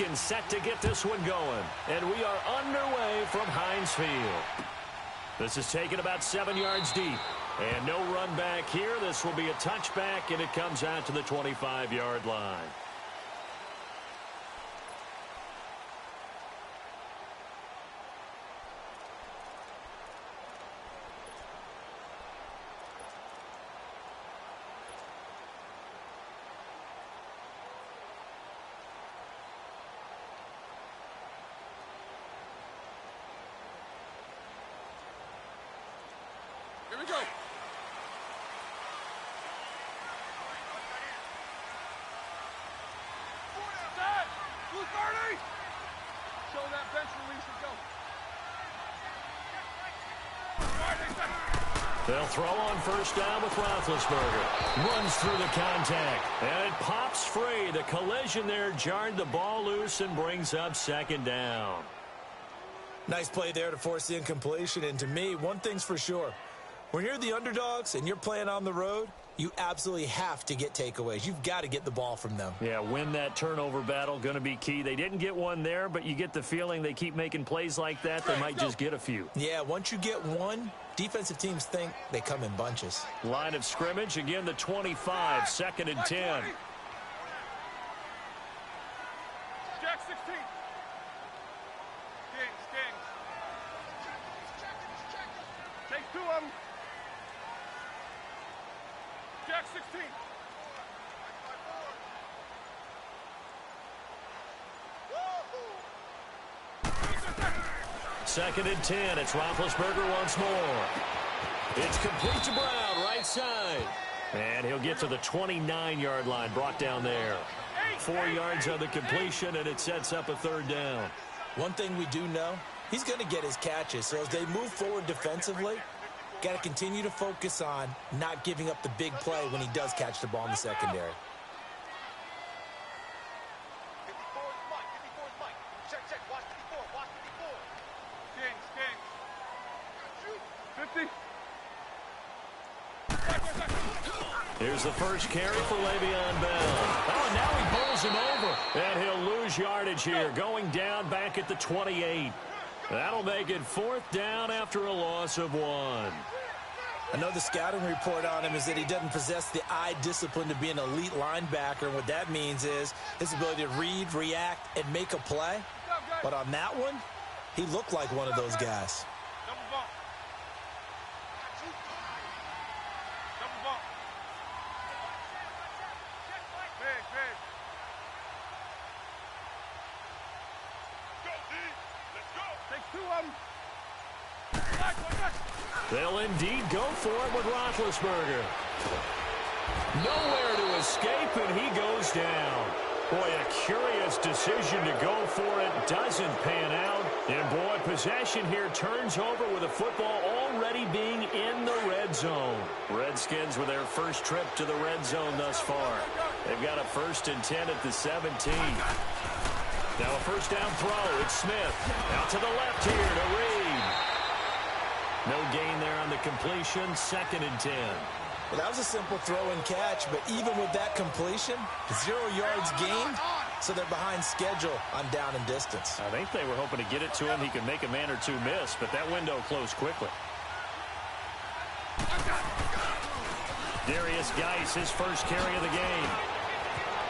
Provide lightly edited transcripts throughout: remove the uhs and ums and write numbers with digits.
Hopkins set to get this one going. And we are underway from Heinz Field. This is taken about 7 yards deep. And no run back here. This will be a touchback, and it comes out to the 25-yard line. Here we go. Dad, Blue 30. Show that bench release and go. They'll throw on first down with Roethlisberger. Runs through the contact, and it pops free. The collision there jarred the ball loose and brings up second down. Nice play there to force the incompletion, and to me, one thing's for sure. When you're the underdogs and you're playing on the road, you absolutely have to get takeaways. You've got to get the ball from them. Yeah, win that turnover battle, going to be key. They didn't get one there, but you get the feeling they keep making plays like that, they might just get a few. Yeah, once you get one, defensive teams think they come in bunches. Line of scrimmage, again the 25, second and 10. Jack 16. Kings. Take two of them. Jack 16. Second and 10. It's Roethlisberger once more. It's complete to Brown, right side. And he'll get to the 29-yard line, brought down there. 4 yards on the completion, and it sets up a third down. One thing we do know, he's going to get his catches. So as they move forward defensively, got to continue to focus on not giving up the big play when he does catch the ball in the secondary. Here's the first carry for Le'Veon Bell. Oh, and now he bowls him over. And he'll lose yardage here, going down back at the 28. That'll make it fourth down after a loss of 1. I know the scouting report on him is that he doesn't possess the eye discipline to be an elite linebacker. And what that means is his ability to read, react, and make a play. But on that one, he looked like one of those guys. They'll indeed go for it with Roethlisberger. Nowhere to escape, and he goes down. Boy, a curious decision to go for it. Doesn't pan out. And, boy, possession here turns over with a football already being in the red zone. Redskins with their first trip to the red zone thus far. They've got a 1st and 10 at the 17. Now a first down throw. It's Smith. Out to the left here to Reed. No gain there on the completion. 2nd and 10. Well, that was a simple throw and catch, but even with that completion, 0 yards gained, so they're behind schedule on down and distance. I think they were hoping to get it to him. He could make a man or two miss, but that window closed quickly. Darius Geis, his first carry of the game.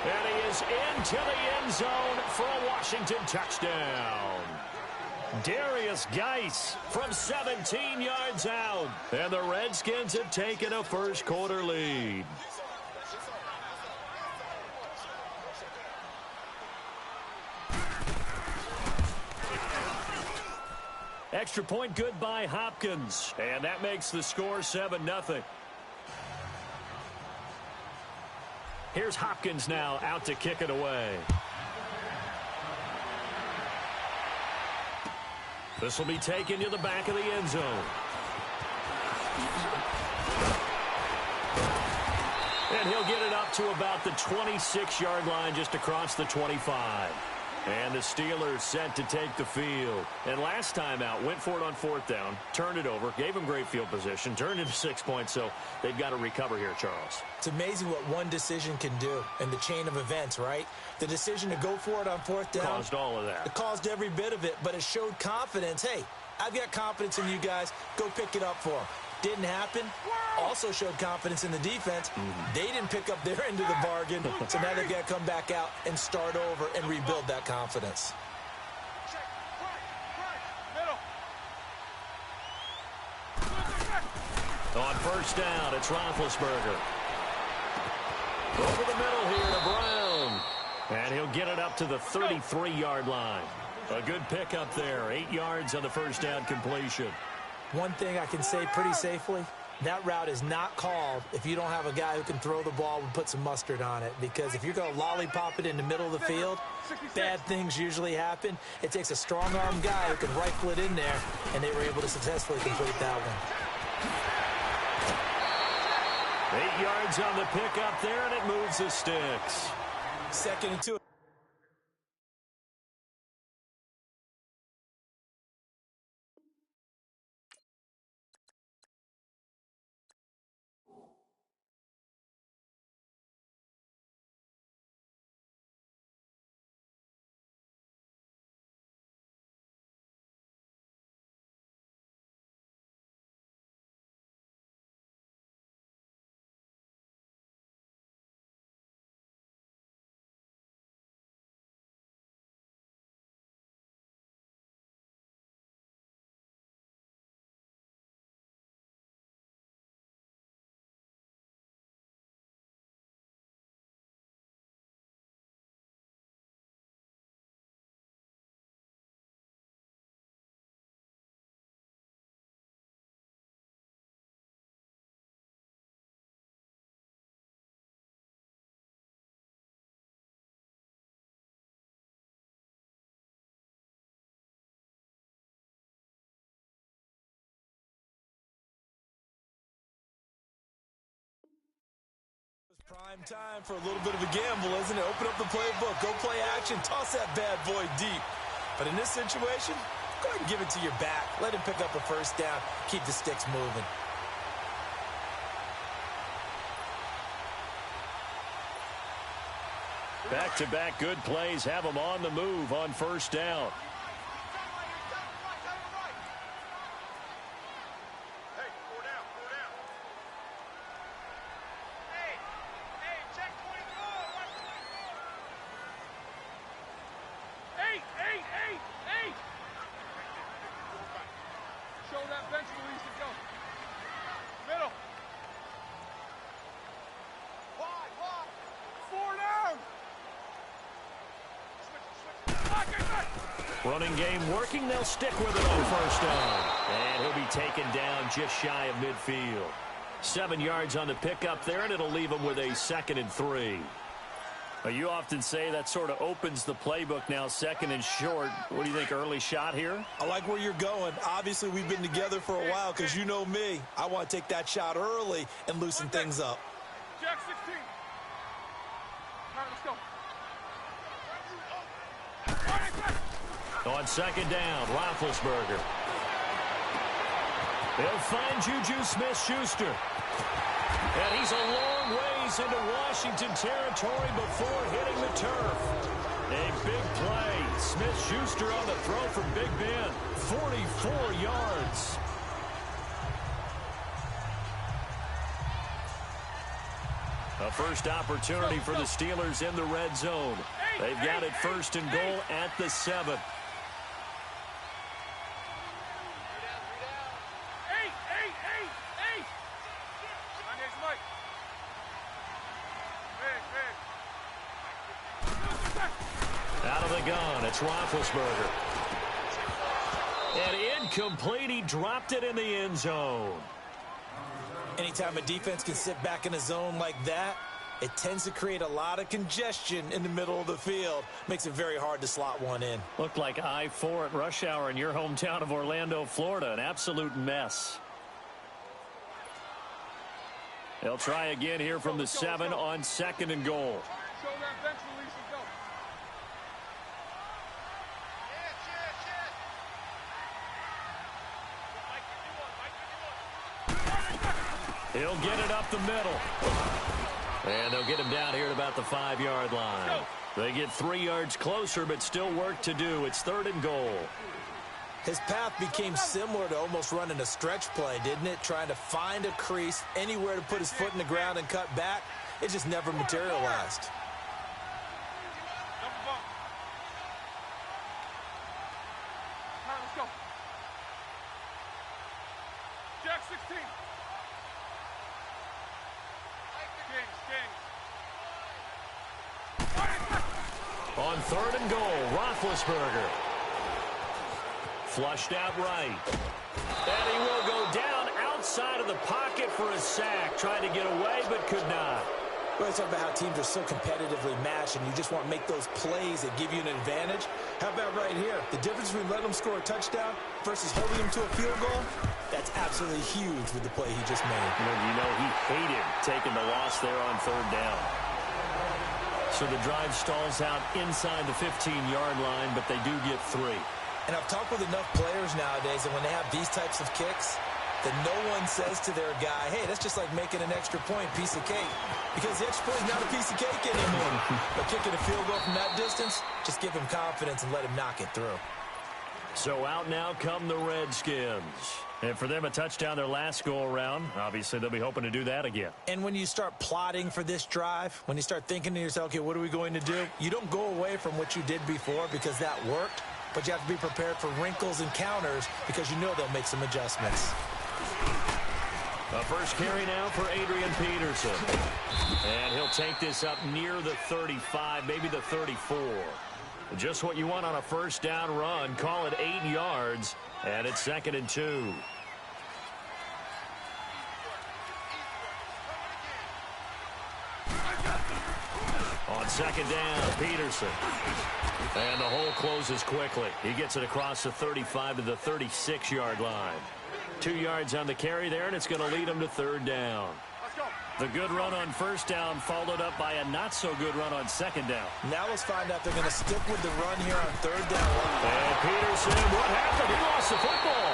And he is into the end zone for a Washington touchdown. Darius Geis from 17 yards out. And the Redskins have taken a first quarter lead. Extra point good by Hopkins. And that makes the score 7-0. Here's Hopkins now out to kick it away. This will be taken to the back of the end zone. And he'll get it up to about the 26-yard line just across the 25. And the Steelers set to take the field. And last time out, went for it on 4th down, turned it over, gave them great field position, turned into 6 points, so they've got to recover here, Charles. It's amazing what one decision can do in the chain of events, right? The decision to go for it on 4th down. Caused all of that. It caused every bit of it, but it showed confidence. Hey, I've got confidence in you guys. Go pick it up for them. Didn't happen. Also showed confidence in the defense. They didn't pick up their end of the bargain, so now they've got to come back out and start over and rebuild that confidence. On 1st down, it's Roethlisberger. Over the middle here to Brown. And he'll get it up to the 33-yard line. A good pickup there. 8 yards on the 1st down completion. One thing I can say pretty safely, that route is not called if you don't have a guy who can throw the ball and put some mustard on it. Because if you're going to lollipop it in the middle of the field, bad things usually happen. It takes a strong-arm guy who can rifle it in there, and they were able to successfully complete that one. 8 yards on the pickup there, and it moves the sticks. 2nd and 2. Prime time for a little bit of a gamble, isn't it? Open up the playbook, go play action, toss that bad boy deep. But in this situation, go ahead and give it to your back. Let him pick up a 1st down, keep the sticks moving. Back-to-back good plays have them on the move on 1st down. Running game working. They'll stick with it on 1st down. And he'll be taken down just shy of midfield. 7 yards on the pickup there, and it'll leave him with a 2nd and 3. Well, you often say that sort of opens the playbook now, 2nd and short. What do you think, early shot here? I like where you're going. Obviously, we've been together for a while because you know me. I want to take that shot early and loosen things up. Jack 16. All right, let's go. On 2nd down, Roethlisberger. They'll find Juju Smith-Schuster. And he's a long ways into Washington territory before hitting the turf. A big play. Smith-Schuster on the throw from Big Ben. 44 yards. A first opportunity for the Steelers in the red zone. They've got it 1st and goal at the 7. Out of the gun, it's Roethlisberger. And incomplete, he dropped it in the end zone. Anytime a defense can sit back in a zone like that, it tends to create a lot of congestion in the middle of the field. Makes it very hard to slot one in. Looked like I-4 at rush hour in your hometown of Orlando, Florida. An absolute mess. They'll try again here from the 7 on 2nd and goal. Show that bench release and go. He'll get it up the middle. And they'll get him down here at about the 5-yard line. They get 3 yards closer, but still work to do. It's 3rd and goal. His path became similar to almost running a stretch play, didn't it? Trying to find a crease, anywhere to put his foot in the ground and cut back. It just never materialized. Let's go. Jack 16. On 3rd and goal, Roethlisberger. Flushed out right. And he will go down outside of the pocket for a sack. Tried to get away, but could not. We're talking about how teams are so competitively matched, and you just want to make those plays that give you an advantage. How about right here? The difference between letting them score a touchdown versus holding them to a field goal, that's absolutely huge with the play he just made. You know, he hated taking the loss there on 3rd down. So the drive stalls out inside the 15-yard line, but they do get 3. And I've talked with enough players nowadays that when they have these types of kicks, that no one says to their guy, hey, that's just like making an extra point, piece of cake. Because the extra point is not a piece of cake anymore. But kicking a field goal from that distance, just give him confidence and let him knock it through. So out now come the Redskins. And for them, a touchdown their last go-around. Obviously, they'll be hoping to do that again. And when you start plotting for this drive, when you start thinking to yourself, okay, what are we going to do? You don't go away from what you did before because that worked. But you have to be prepared for wrinkles and counters because you know they'll make some adjustments. The first carry now for Adrian Peterson. And he'll take this up near the 35, maybe the 34. Just what you want on a first down run. Call it 8 yards. And it's 2nd and 2. On 2nd down, Peterson. And the hole closes quickly. He gets it across the 35 to the 36-yard line. 2 yards on the carry there, and it's going to lead him to 3rd down. The good run on 1st down followed up by a not-so-good run on 2nd down. Now let's find out they're going to stick with the run here on 3rd down. And Peterson, what happened? He lost the football.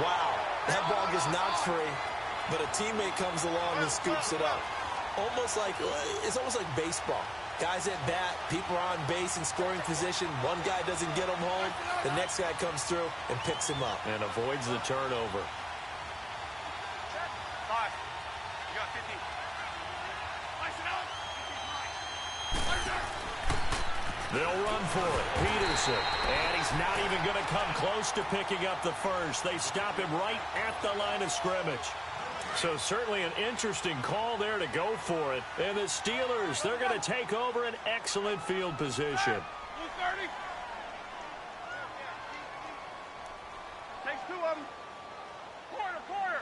Wow, that ball gets knocked free, but a teammate comes along and scoops it up. It's almost like baseball. Guys at bat, people are on base in scoring position. One guy doesn't get him home. The next guy comes through and picks him up. And avoids the turnover. 5. You got 50. They'll run for it. Peterson. And he's not even going to come close to picking up the first. They stop him right at the line of scrimmage. So certainly an interesting call there to go for it. And the Steelers, they're going to take over an excellent field position. Blue 30. Takes 2 of them. Quarter.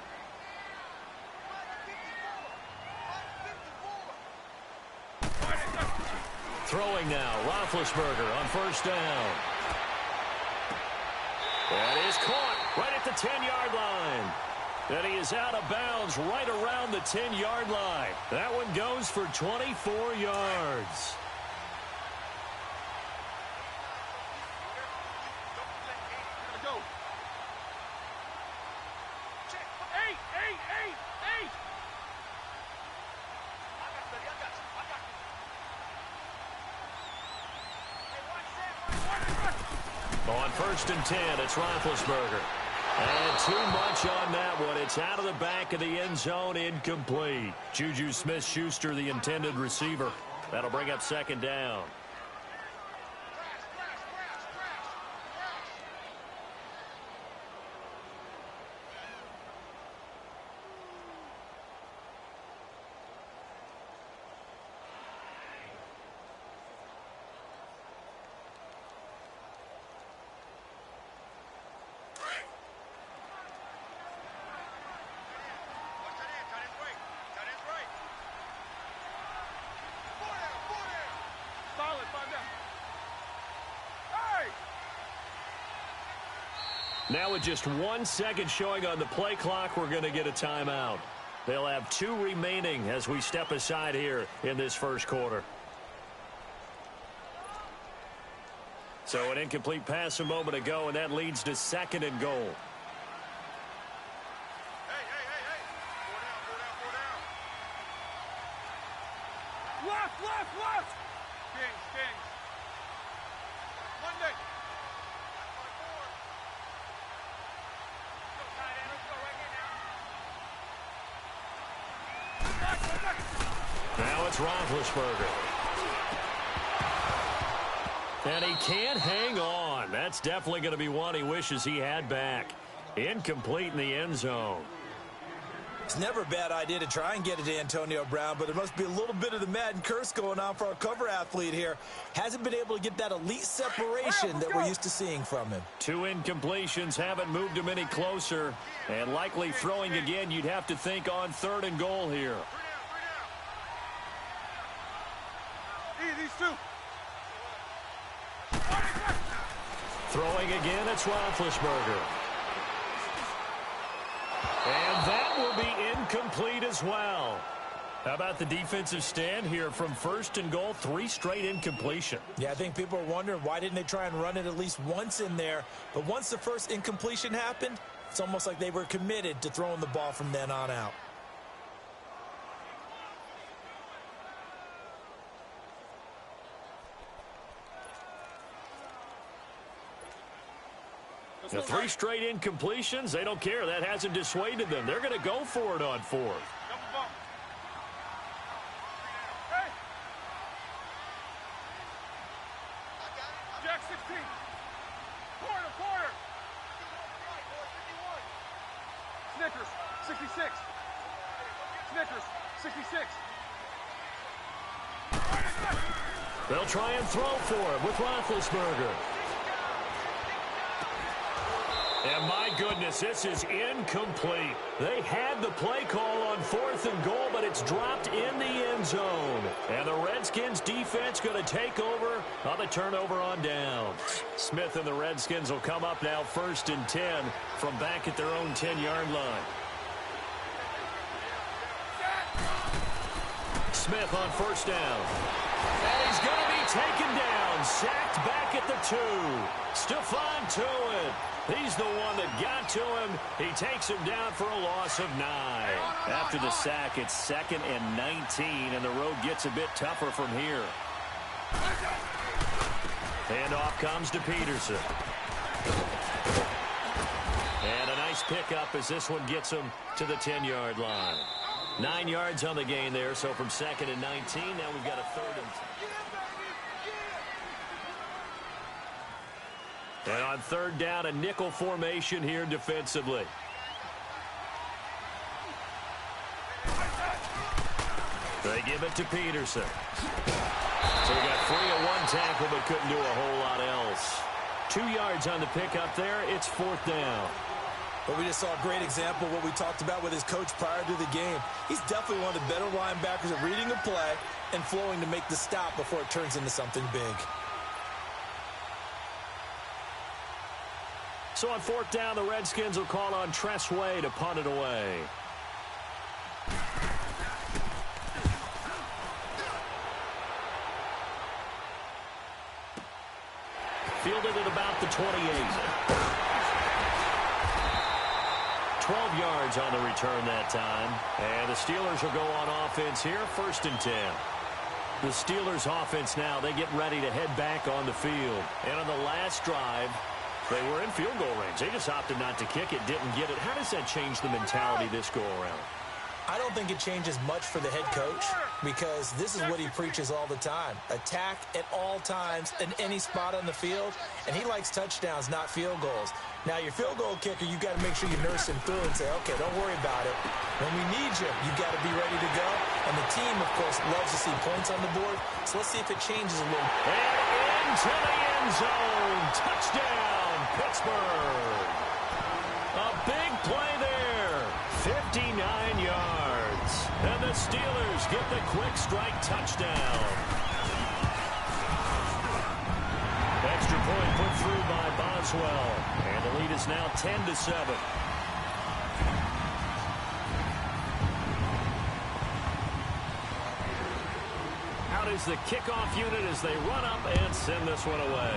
Throwing now, Roethlisberger on 1st down. That is caught right at the 10-yard line. And he is out of bounds right around the 10-yard line. That one goes for 24 yards. Go. 8. On 1st and 10, it's Roethlisberger. And too much on that one. It's out of the back of the end zone, incomplete. Juju Smith-Schuster, the intended receiver. That'll bring up 2nd down. Now with just 1 second showing on the play clock, we're going to get a timeout. They'll have 2 remaining as we step aside here in this first quarter. So an incomplete pass a moment ago, and that leads to 2nd and goal. Hey. 4 down. Roethlisberger. And he can't hang on. That's definitely going to be one he wishes he had back. Incomplete in the end zone. It's never a bad idea to try and get it to Antonio Brown, but there must be a little bit of the Madden curse going on for our cover athlete here. Hasn't been able to get that elite separation that we're used to seeing from him. 2 incompletions haven't moved him any closer. And likely throwing again, you'd have to think on 3rd and goal here. These two. Throwing again, it's Roethlisberger. And that will be incomplete as well. How about the defensive stand here from 1st and goal, 3 straight incompletion. Yeah, I think people are wondering why didn't they try and run it at least once in there. But once the first incompletion happened, it's almost like they were committed to throwing the ball from then on out. The 3 straight incompletions, they don't care. That hasn't dissuaded them. They're going to go for it on 4th. Hey. Jack 16. Quarter. Snickers, 66. Snickers, 66. They'll try and throw for it with Roethlisberger. And my goodness, this is incomplete. They had the play call on 4th and goal, but it's dropped in the end zone. And the Redskins defense going to take over on the turnover on downs. Smith and the Redskins will come up now 1st and 10 from back at their own 10-yard line. Smith on 1st down. And he's going to be taken down, sacked back at the 2. Stephon Tuitt. He's the one that got to him. He takes him down for a loss of 9. After the sack, it's 2nd and 19, and the road gets a bit tougher from here. Handoff comes to Peterson. And a nice pickup as this one gets him to the 10-yard line. 9 yards on the gain there, so from 2nd and 19, now we've got a 3rd and 10. And on 3rd down, a nickel formation here defensively. They give it to Peterson. So we got 3 at 1 tackle, but couldn't do a whole lot else. 2 yards on the pickup there. It's 4th down. But we just saw a great example of what we talked about with his coach prior to the game. He's definitely one of the better linebackers at reading a play and flowing to make the stop before it turns into something big. So on 4th down, the Redskins will call on Tress Way to punt it away. Fielded at about the 28. 12 yards on the return that time. And the Steelers will go on offense here, 1st and 10. The Steelers offense now, they get ready to head back on the field. And on the last drive, they were in field goal range. They just opted not to kick it, didn't get it. How does that change the mentality this go around? I don't think it changes much for the head coach because this is what he preaches all the time. Attack at all times in any spot on the field, and he likes touchdowns, not field goals. Now, your field goal kicker, you've got to make sure you nurse him through and say, okay, don't worry about it. When we need you, you've got to be ready to go. And the team, of course, loves to see points on the board. So let's see if it changes a little. And into the end zone. Touchdown, Pittsburgh. A big play there. 59 yards. And the Steelers get the quick strike touchdown. Extra point put through by Boswell. And the lead is now 10-7. Out is the kickoff unit as they run up and send this one away.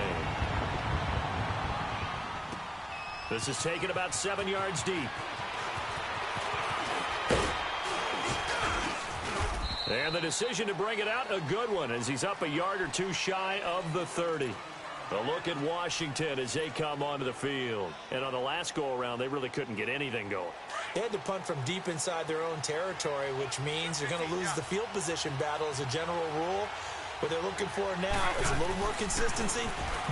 This is taken about 7 yards deep. And the decision to bring it out, a good one, as he's up a yard or two shy of the 30. A look at Washington as they come onto the field. And on the last go-around, they really couldn't get anything going. They had to punt from deep inside their own territory, which means you're going to lose the field position battle as a general rule. What they're looking for now is a little more consistency,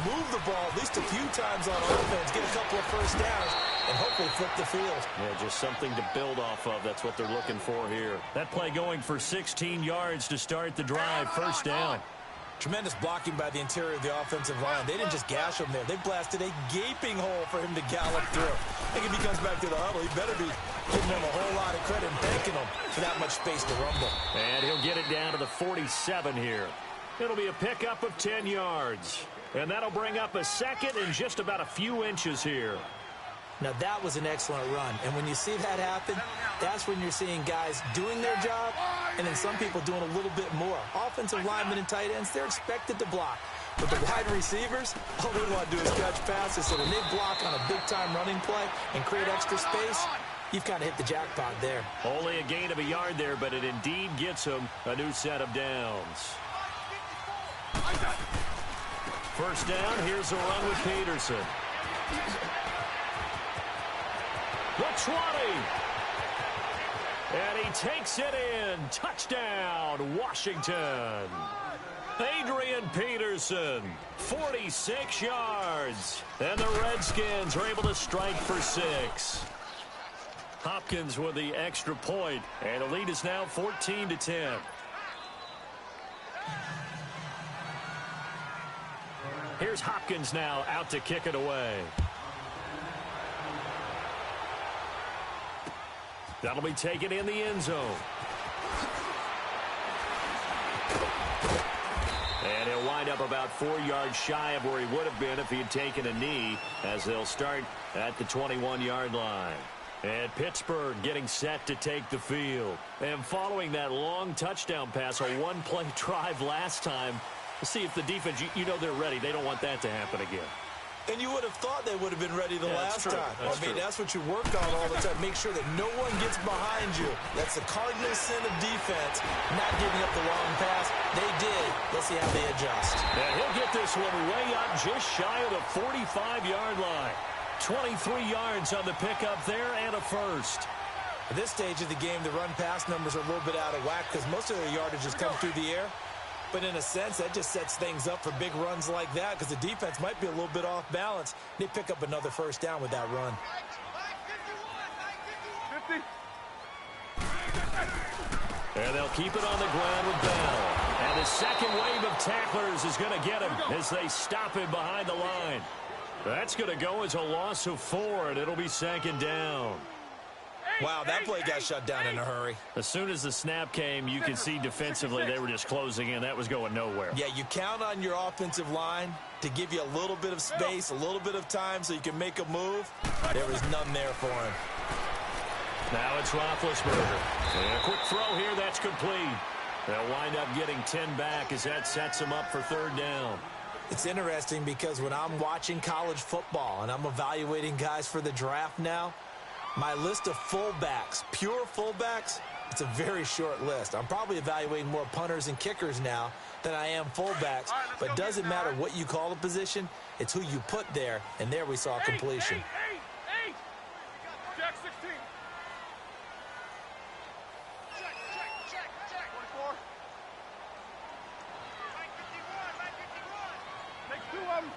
move the ball at least a few times on offense, get a couple of first downs, and hopefully flip the field. Yeah, just something to build off of. That's what they're looking for here. That play going for 16 yards to start the drive. First down. Tremendous blocking by the interior of the offensive line. They didn't just gash him there. They blasted a gaping hole for him to gallop through. I think if he comes back to the huddle, he better be giving them a whole lot of credit and thanking them for that much space to rumble. And he'll get it down to the 47 here. It'll be a pickup of 10 yards. And that'll bring up a second in just about a few inches here. Now, that was an excellent run. And when you see that happen, that's when you're seeing guys doing their job and then some people doing a little bit more. Offensive linemen and tight ends, they're expected to block. But the wide receivers, all they want to do is catch passes. So when they block on a big-time running play and create extra space, you've kind of hit the jackpot there. Only a gain of a yard there, but it indeed gets them a new set of downs. First down, here's a run with Peterson. The 20. And he takes it in. Touchdown, Washington. Adrian Peterson, 46 yards. And the Redskins are able to strike for 6. Hopkins with the extra point, and the lead is now 14-10. Here's Hopkins now out to kick it away. That'll be taken in the end zone. And he'll wind up about 4 yards shy of where he would have been if he had taken a knee, as they'll start at the 21-yard line. And Pittsburgh getting set to take the field. And following that long touchdown pass, a one-play drive last time, to see if the defense, you know they're ready. They don't want that to happen again. And you would have thought they would have been ready the last time. That's what you work on all the time. Make sure that no one gets behind you. That's the cardinal sin of defense, not giving up the long pass. They did. Let's see how they adjust. And he'll get this one way up just shy of the 45-yard line. 23 yards on the pickup there and a first. At this stage of the game, the run-pass numbers are a little bit out of whack because most of their yardage has come through the air. But in a sense, that just sets things up for big runs like that because the defense might be a little bit off balance. They pick up another first down with that run. 50. And they'll keep it on the ground with Bell. And the second wave of tacklers is going to get him as they stop him behind the line. That's going to go as a loss of 4, and it'll be second down. Wow, that play got shut down in a hurry. As soon as the snap came, you could see defensively they were just closing in. That was going nowhere. Yeah, you count on your offensive line to give you a little bit of space, a little bit of time so you can make a move. There was none there for him. Now it's Roethlisberger. And a quick throw here, that's complete. They'll wind up getting 10 back as that sets them up for third down. It's interesting because when I'm watching college football and I'm evaluating guys for the draft now, my list of fullbacks, pure fullbacks, it's a very short list. I'm probably evaluating more punters and kickers now than I am fullbacks. But it doesn't matter what you call the position. It's who you put there. And there we saw completion. Eight. Jack 16. Check. 24. Take 2 of them.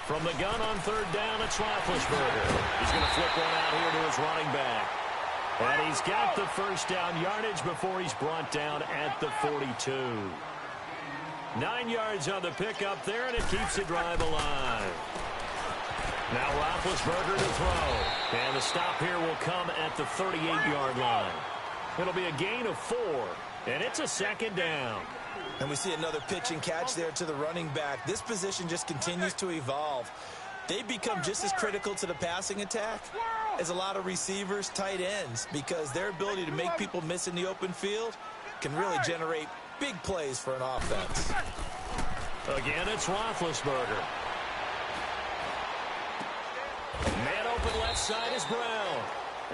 From the gun on third down, it's Roethlisberger. He's going to flip one out here to his running back. And he's got the first down yardage before he's brought down at the 42. 9 yards on the pickup there, and it keeps the drive alive. Now Roethlisberger to throw. And the stop here will come at the 38-yard line. It'll be a gain of 4, and it's a second down. And we see another pitch and catch there to the running back. This position just continues to evolve. They become just as critical to the passing attack as a lot of receivers, tight ends, because their ability to make people miss in the open field can really generate big plays for an offense. Again, it's Roethlisberger. Man open left side is Brown.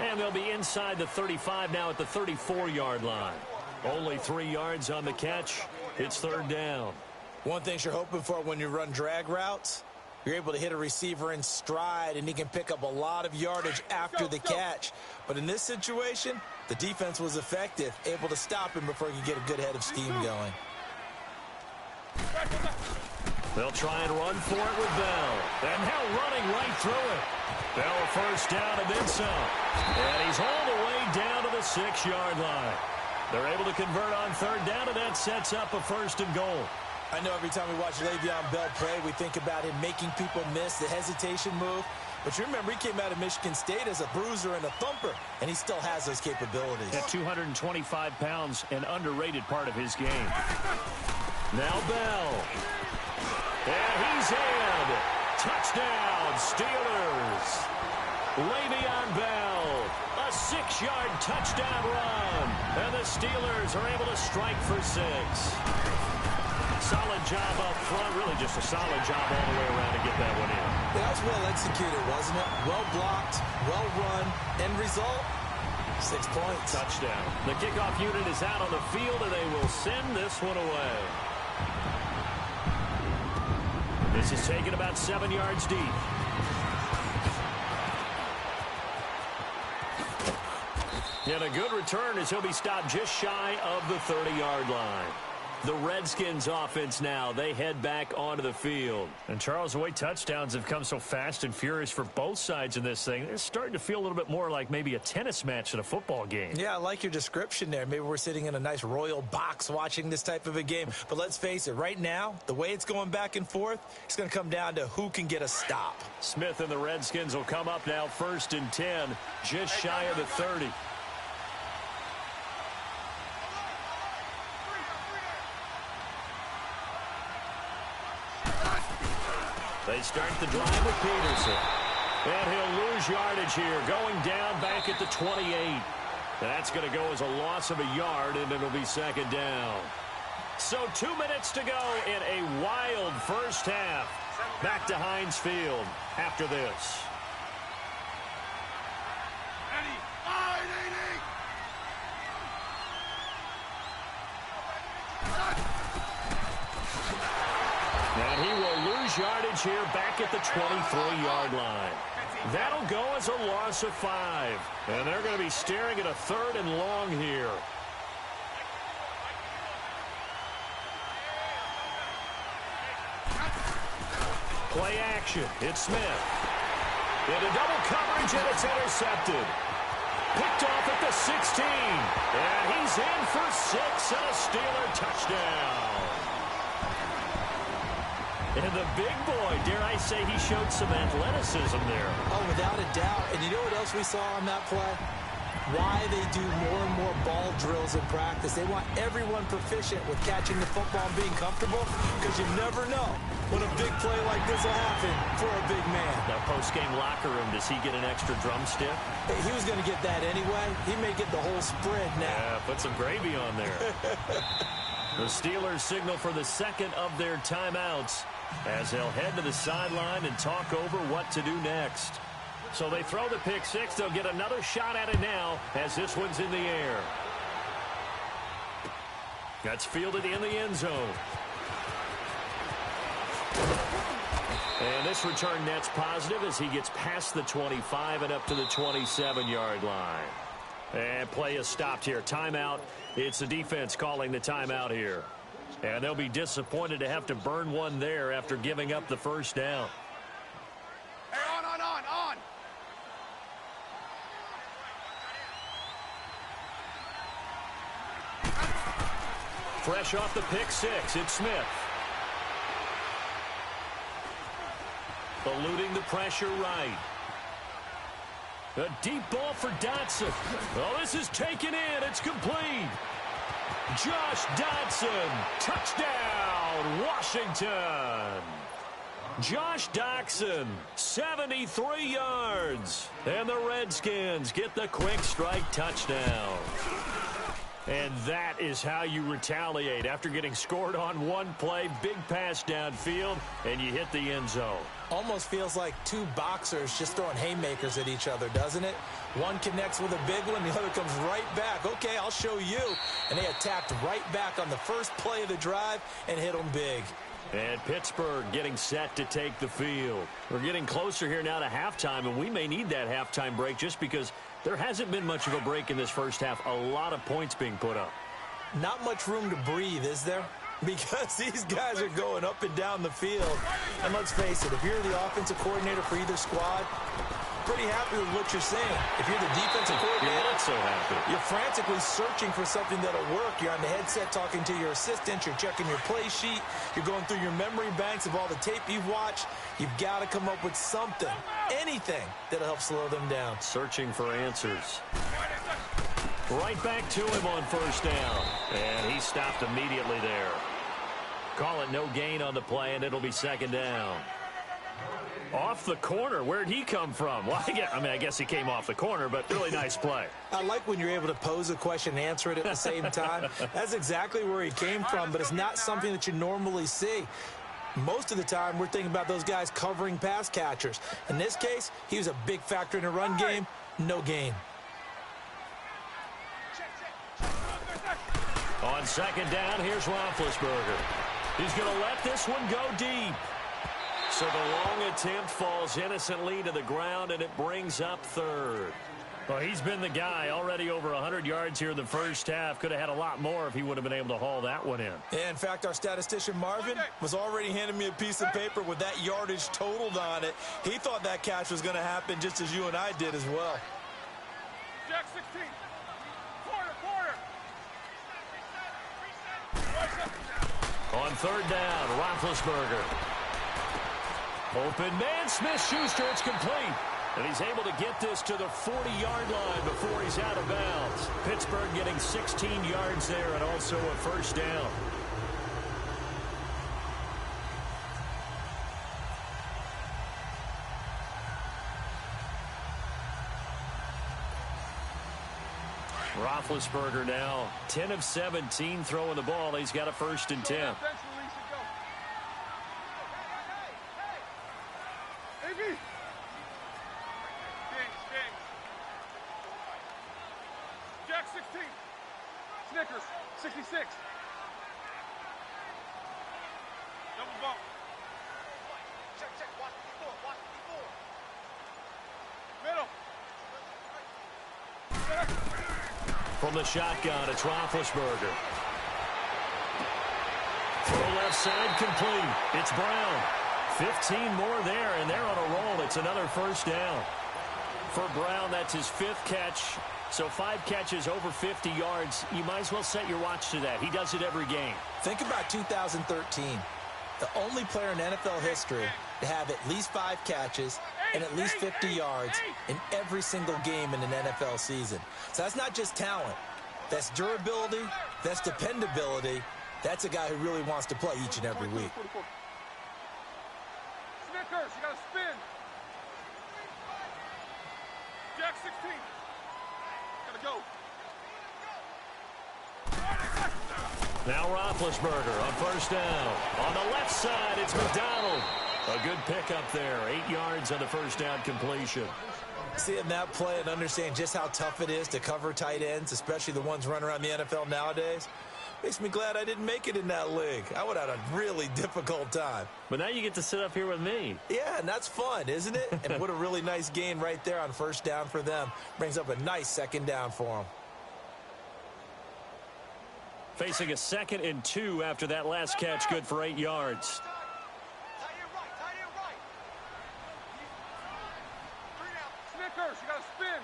And they'll be inside the 35 now at the 34-yard line. Only 3 yards on the catch. It's third down. One thing you're hoping for when you run drag routes, you're able to hit a receiver in stride, and he can pick up a lot of yardage after the catch. But in this situation, the defense was effective, able to stop him before he could get a good head of steam going. They'll try and run for it with Bell. And now running right through it. Bell first down and then some. And he's all the way down to the 6-yard line. They're able to convert on third down, and that sets up a first and goal. I know every time we watch Le'Veon Bell play, we think about him making people miss the hesitation move. But you remember, he came out of Michigan State as a bruiser and a thumper, and he still has those capabilities. At 225 pounds, an underrated part of his game. Now Bell. And he's in. Touchdown, Steelers. Le'Veon Bell, a 6-yard touchdown run. And the Steelers are able to strike for 6. Solid job up front, really just a solid job all the way around to get that one in. That was well executed, wasn't it? Well blocked, well run. End result, 6 points. Touchdown. The kickoff unit is out on the field, and they will send this one away. This is taken about 7 yards deep. And a good return as he'll be stopped just shy of the 30-yard line. The Redskins offense now, they head back onto the field. And Charles, the way touchdowns have come so fast and furious for both sides in this thing, it's starting to feel a little bit more like maybe a tennis match than a football game. Yeah, I like your description there. Maybe we're sitting in a nice royal box watching this type of a game. But let's face it, right now, the way it's going back and forth, it's going to come down to who can get a stop. Smith and the Redskins will come up now first and 10, just shy of the 30. They start the drive with Peterson. And he'll lose yardage here, going down back at the 28. That's going to go as a loss of a yard, and it'll be second down. So 2 minutes to go in a wild first half. Back to Heinz Field after this. And he will lose yardage here back at the 23-yard line. That'll go as a loss of 5. And they're going to be staring at a 3rd and long here. Play action. It's Smith. Into double coverage, and it's intercepted. Picked off at the 16. And he's in for 6 and a Steeler touchdown. And the big boy, dare I say, he showed some athleticism there. Oh, without a doubt. And you know what else we saw on that play? Why they do more and more ball drills in practice. They want everyone proficient with catching the football and being comfortable, because you never know when a big play like this will happen for a big man. That post-game locker room, does he get an extra drumstick? He was going to get that anyway. He may get the whole spread now. Yeah, put some gravy on there. The Steelers signal for the second of their timeouts as they'll head to the sideline and talk over what to do next. So they throw the pick 6. They'll get another shot at it now as this one's in the air. That's fielded in the end zone. And this return net's positive as he gets past the 25 and up to the 27-yard line. And play is stopped here. Timeout. It's the defense calling the timeout here. And they'll be disappointed to have to burn one there after giving up the first down. Hey, on. Fresh off the pick 6, it's Smith. Eluding the pressure right. A deep ball for Dotson. Oh, this is taken in. It's complete. Josh Dotson. Touchdown, Washington. Josh Dotson, 73 yards. And the Redskins get the quick strike touchdown. And that is how you retaliate. After getting scored on one play, big pass downfield, and you hit the end zone. Almost feels like two boxers just throwing haymakers at each other, doesn't it? One connects with a big one, the other comes right back. Okay, I'll show you. And they attacked right back on the first play of the drive and hit them big. And Pittsburgh getting set to take the field. We're getting closer here now to halftime, and we may need that halftime break just because there hasn't been much of a break in this first half. A lot of points being put up. Not much room to breathe, is there? Because these guys are going up and down the field. And let's face it, if you're the offensive coordinator for either squad, pretty happy with what you're seeing. If you're the defensive coordinator, you're not so happy. You're frantically searching for something that'll work. You're on the headset talking to your assistant. You're checking your play sheet. You're going through your memory banks of all the tape you've watched. You've got to come up with something, anything that'll help slow them down. Searching for answers. Right back to him on first down. And he stopped immediately there. Call it no gain on the play, and it'll be second down. Off the corner. Where'd he come from? Well, I guess he came off the corner, but really nice play. I like when you're able to pose a question and answer it at the same time. That's exactly where he came from, but it's not something that you normally see. Most of the time, we're thinking about those guys covering pass catchers. In this case, he was a big factor in the run game. No gain. On second down, here's Roethlisberger. He's going to let this one go deep. So the long attempt falls innocently to the ground, and it brings up third. Well, he's been the guy. Already over 100 yards here in the first half. Could have had a lot more if he would have been able to haul that one in. Yeah, in fact, our statistician Marvin was already handing me a piece of paper with that yardage totaled on it. He thought that catch was going to happen just as you and I did as well. Jack 16. On third down, Roethlisberger. Open man, Smith-Schuster, it's complete. And he's able to get this to the 40-yard line before he's out of bounds. Pittsburgh getting 16 yards there and also a first down. Roethlisberger now 10 of 17 throwing the ball. He's got a 1st and 10. Jack 16. Snickers 66. Double bump. Check. Watch the middle. From the shotgun, it's Roethlisberger. Throw left side complete. It's Brown. 15 more there, and they're on a roll. It's another first down. For Brown, that's his 5th catch. So 5 catches over 50 yards. You might as well set your watch to that. He does it every game. Think about 2013. The only player in NFL history to have at least 5 catches and at least 50 yards in every single game in an NFL season. So that's not just talent. That's durability. That's dependability. That's a guy who really wants to play each and every week. Snickers, you got to spin. Jack 16. Got to go. Now Roethlisberger on first down. On the left side, it's McDonald. A good pickup there. 8 yards on the first down completion. Seeing that play and understanding just how tough it is to cover tight ends, especially the ones running around the NFL nowadays, makes me glad I didn't make it in that league. I would have had a really difficult time. But now you get to sit up here with me. Yeah, and that's fun, isn't it? And what a really nice gain right there on first down for them. Brings up a nice second down for them. Facing a 2nd and 2 after that last catch, good for 8 yards. Snickers, you got to spin.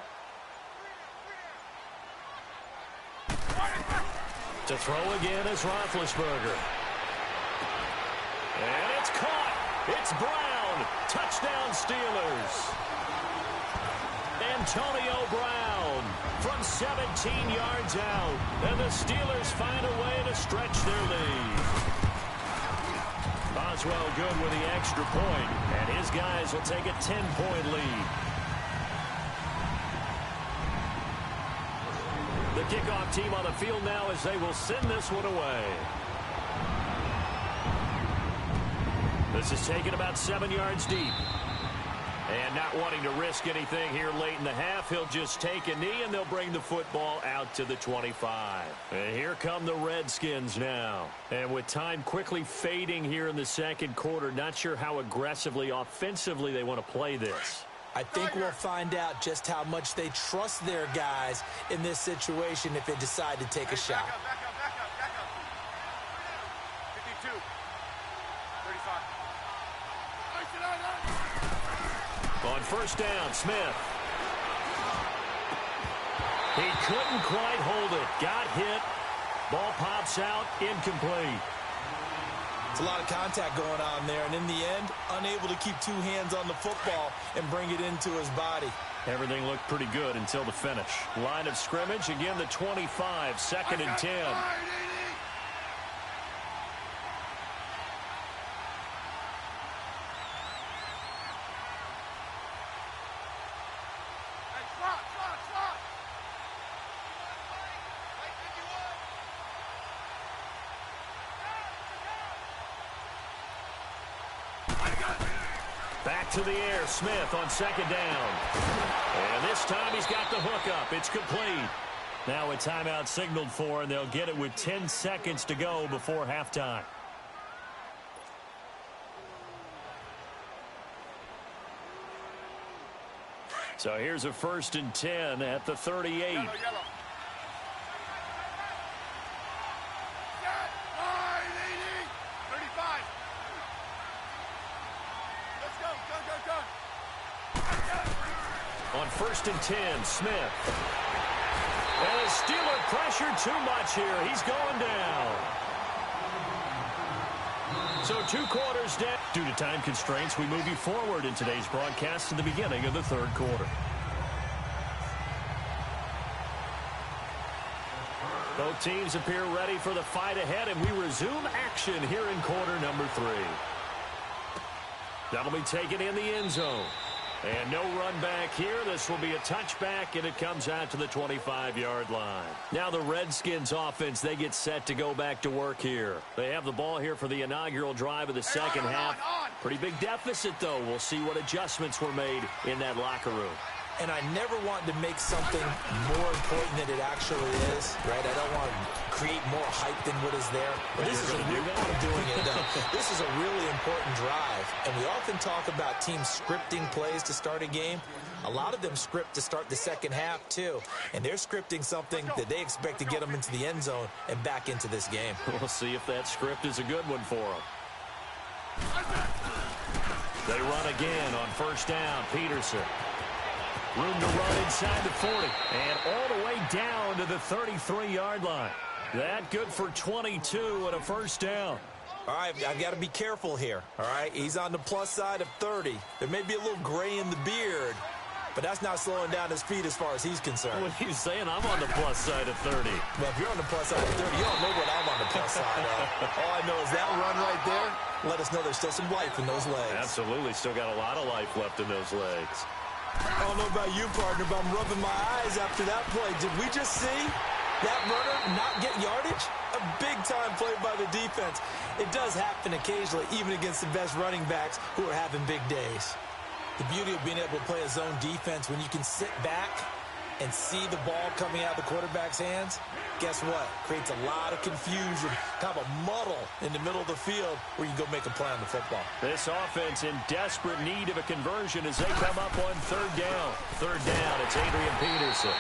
To throw again is Roethlisberger. And it's caught. It's Brown. Touchdown Steelers. Antonio Brown from 17 yards out. And the Steelers find a way to stretch their lead. Boswell good with the extra point. And his guys will take a 10-point lead. The kickoff team on the field now as they will send this one away. This is taken about 7 yards deep. And not wanting to risk anything here late in the half, he'll just take a knee, and they'll bring the football out to the 25. And here come the Redskins now. And with time quickly fading here in the second quarter, not sure how aggressively, offensively they want to play this. I think we'll find out just how much they trust their guys in this situation if they decide to take a shot. Back up. 52. 35. On first down, Smith. He couldn't quite hold it. Got hit. Ball pops out. Incomplete. It's a lot of contact going on there, and in the end, unable to keep two hands on the football and bring it into his body. Everything looked pretty good until the finish. Line of scrimmage, again the 25, second and 10. Back to the air, Smith on second down. And this time he's got the hook up. It's complete. Now a timeout signaled for, and they'll get it with 10 seconds to go before halftime. So here's a 1st and 10 at the 38. Yellow. On 1st and 10, Smith. And the Steeler pressure too much here. He's going down. So 2 quarters down. Due to time constraints, we move you forward in today's broadcast to the beginning of the 3rd quarter. Both teams appear ready for the fight ahead, and we resume action here in quarter number 3. That'll be taken in the end zone. And no run back here. This will be a touchback, and it comes out to the 25-yard line. Now the Redskins offense, they get set to go back to work here. They have the ball here for the inaugural drive of the second half. Pretty big deficit, though. We'll see what adjustments were made in that locker room. And I never want to make something more important than it actually is, right? I don't want to create more hype than what is there. But this is a real I'm doing it, though. This is a really important drive. And we often talk about teams scripting plays to start a game. A lot of them script to start the second half, too. And they're scripting something that they expect to get them into the end zone and back into this game. We'll see if that script is a good one for them. They run again on first down. Peterson. Room to run inside the 40. And all the way down to the 33-yard line. That good for 22 and a first down. All right, I've got to be careful here. All right, he's on the plus side of 30. There may be a little gray in the beard, but that's not slowing down his speed as far as he's concerned. What are you saying? I'm on the plus side of 30. Well, if you're on the plus side of 30, you don't know what I'm on the plus side of. All I know is that run right there, let us know there's still some life in those legs. Absolutely, still got a lot of life left in those legs. I don't know about you, partner, but I'm rubbing my eyes after that play. Did we just see that runner not get yardage? A big-time play by the defense. It does happen occasionally, even against the best running backs who are having big days. The beauty of being able to play a zone defense when you can sit back and see the ball coming out of the quarterback's hands, guess what? Creates a lot of confusion, kind of a muddle in the middle of the field where you go make a play on the football. This offense in desperate need of a conversion as they come up on third down. Third down, it's Adrian Peterson.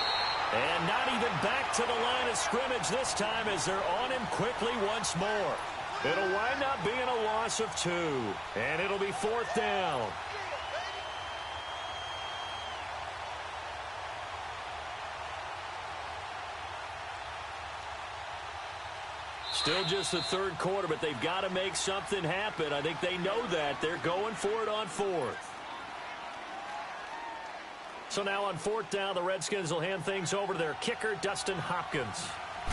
And not even back to the line of scrimmage this time as they're on him quickly once more. It'll wind up being a loss of 2. And it'll be 4th down. Still just the 3rd quarter, but they've got to make something happen. I think they know that. They're going for it on 4th. So now on 4th down, the Redskins will hand things over to their kicker, Dustin Hopkins.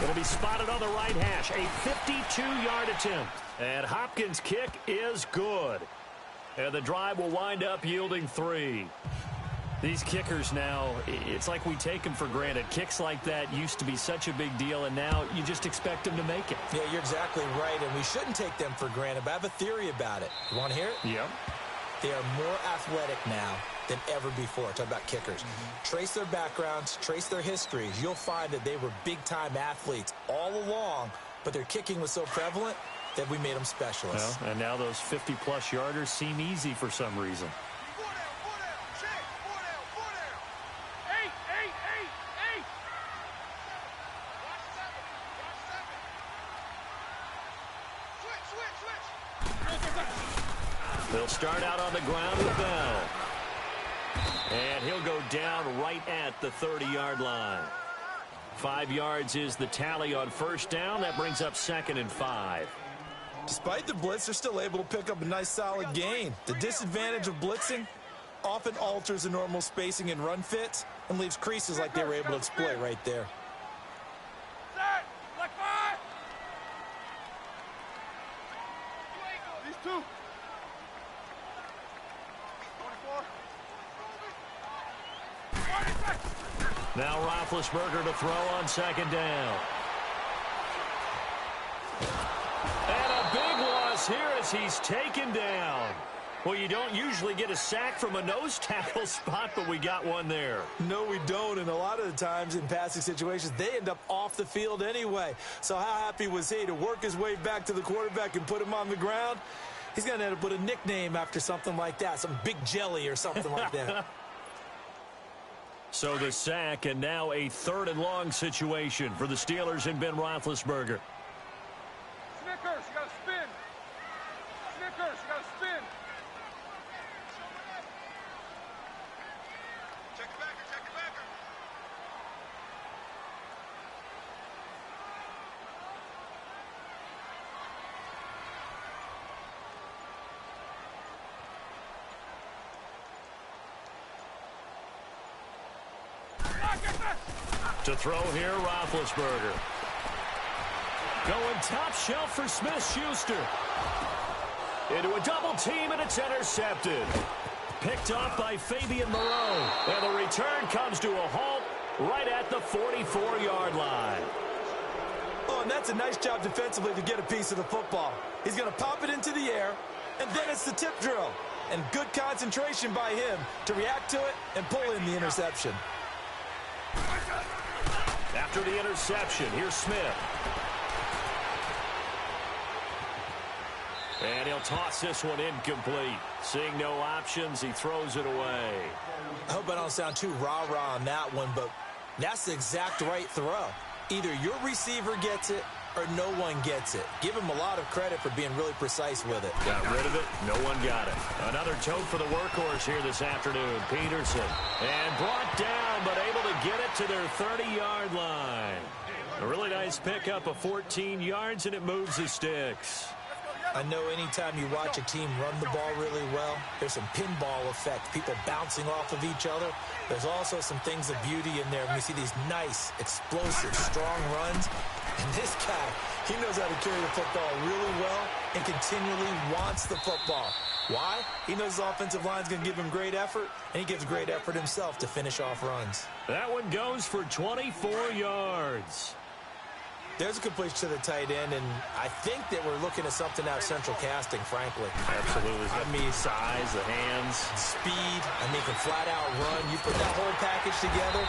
It'll be spotted on the right hash, a 52-yard attempt. And Hopkins' kick is good. And the drive will wind up yielding 3. These kickers now, it's like we take them for granted. Kicks like that used to be such a big deal, and now you just expect them to make it. Yeah, you're exactly right, and we shouldn't take them for granted, but I have a theory about it. You want to hear it? Yep. They are more athletic now than ever before. Talk about kickers. Trace their backgrounds, trace their histories. You'll find that they were big-time athletes all along, but their kicking was so prevalent that we made them specialists. Well, and now those 50-plus yarders seem easy for some reason. They'll start out on the ground with Bell. And he'll go down right at the 30-yard line. 5 yards is the tally on first down. That brings up 2nd and 5. Despite the blitz, they're still able to pick up a nice solid gain. The disadvantage of blitzing often alters the normal spacing and run fits and leaves creases like they were able to exploit right there. These two. Now Roethlisberger to throw on 2nd down. And a big loss here as he's taken down. Well, you don't usually get a sack from a nose tackle spot, but we got one there. No, we don't, and a lot of the times in passing situations, they end up off the field anyway. So how happy was he to work his way back to the quarterback and put him on the ground? He's going to end up with a nickname after something like that, some Big Jelly or something like that. So the sack, and now a 3rd and long situation for the Steelers and Ben Roethlisberger. Snickers, you got to spin. Snickers, you got to spin. Check it backer, check it backer. To throw here, Roethlisberger. Going top shelf for Smith-Schuster. Into a double team, and it's intercepted. Picked off by Fabian Moreau. And the return comes to a halt right at the 44-yard line. Oh, and that's a nice job defensively to get a piece of the football. He's going to pop it into the air, and then it's the tip drill. And good concentration by him to react to it and pull in the interception. After the interception, here's Smith. And he'll toss this one incomplete. Seeing no options, he throws it away. I hope I don't sound too rah-rah on that one, but that's the exact right throw. Either your receiver gets it or no one gets it. Give him a lot of credit for being really precise with it. Got rid of it. No one got it. Another tote for the workhorse here this afternoon. Peterson. And brought down, but able to get it to their 30-yard line. A really nice pickup of 14 yards, and it moves the sticks. I know anytime you watch a team run the ball really well, there's some pinball effect, people bouncing off of each other. There's also some things of beauty in there when you see these nice, explosive, strong runs. And this guy, he knows how to carry the football really well and continually wants the football. Why? He knows his offensive line's going to give him great effort, and he gives great effort himself to finish off runs. That one goes for 24 yards. There's a completion to the tight end, and I think that we're looking at something out of central casting, frankly. Absolutely. I mean, size, the hands. Speed. I mean, can flat out run. You put that whole package together,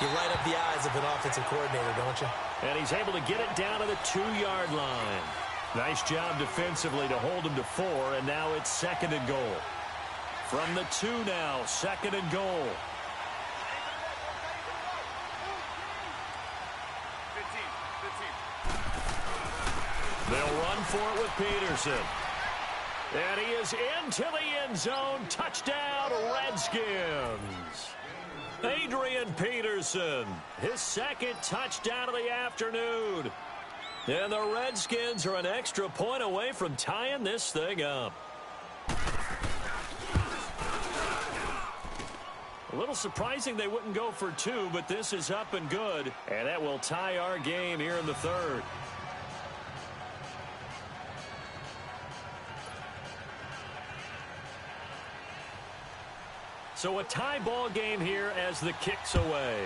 you light up the eyes of an offensive coordinator, don't you? And he's able to get it down to the 2-yard line. Nice job defensively to hold him to 4, and now it's 2nd and goal. From the 2 now, 2nd and goal. They'll run for it with Peterson. And he is into the end zone. Touchdown, Redskins. Adrian Peterson, his 2nd touchdown of the afternoon. And the Redskins are an extra point away from tying this thing up. A little surprising they wouldn't go for 2, but this is up and good. And that will tie our game here in the 3rd. So a tie ball game here as the kick's away.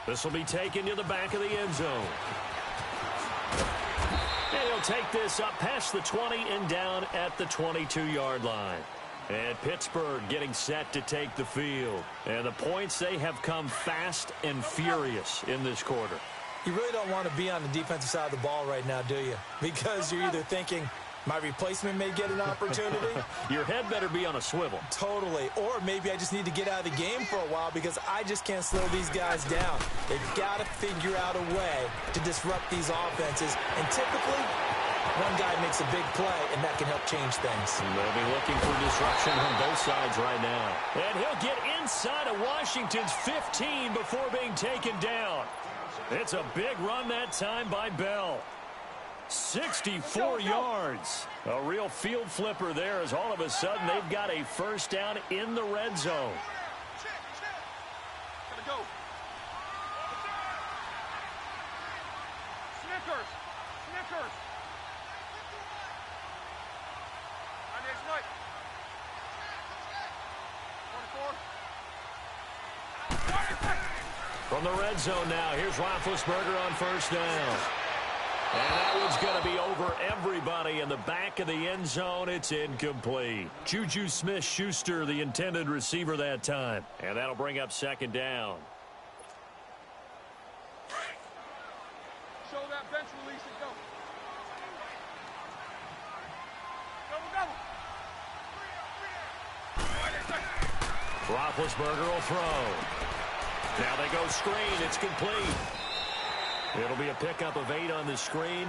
This will be taken to the back of the end zone. And he'll take this up past the 20 and down at the 22-yard line. And Pittsburgh getting set to take the field. And the points, they have come fast and furious in this quarter. You really don't want to be on the defensive side of the ball right now, do you? Because you're either thinking, my replacement may get an opportunity. Your head better be on a swivel. Totally. Or maybe I just need to get out of the game for a while because I just can't slow these guys down. They've got to figure out a way to disrupt these offenses. And typically, one guy makes a big play, and that can help change things. They'll be looking for disruption on both sides right now. And he'll get inside of Washington's 15 before being taken down. It's a big run that time by Bell. 64 yards. A real field flipper there as all of a sudden they've got a first down in the red zone. Gotta go. Snickers. Snickers. Snipe. 24. From the red zone now, here's Roethlisberger on first down. And that one's going to be over everybody in the back of the end zone. It's incomplete. Juju Smith-Schuster, the intended receiver that time. And that'll bring up second down. Show that bench release and go. Double, double. Roethlisberger will throw. Now they go screen. It's complete. It'll be a pickup of 8 on the screen,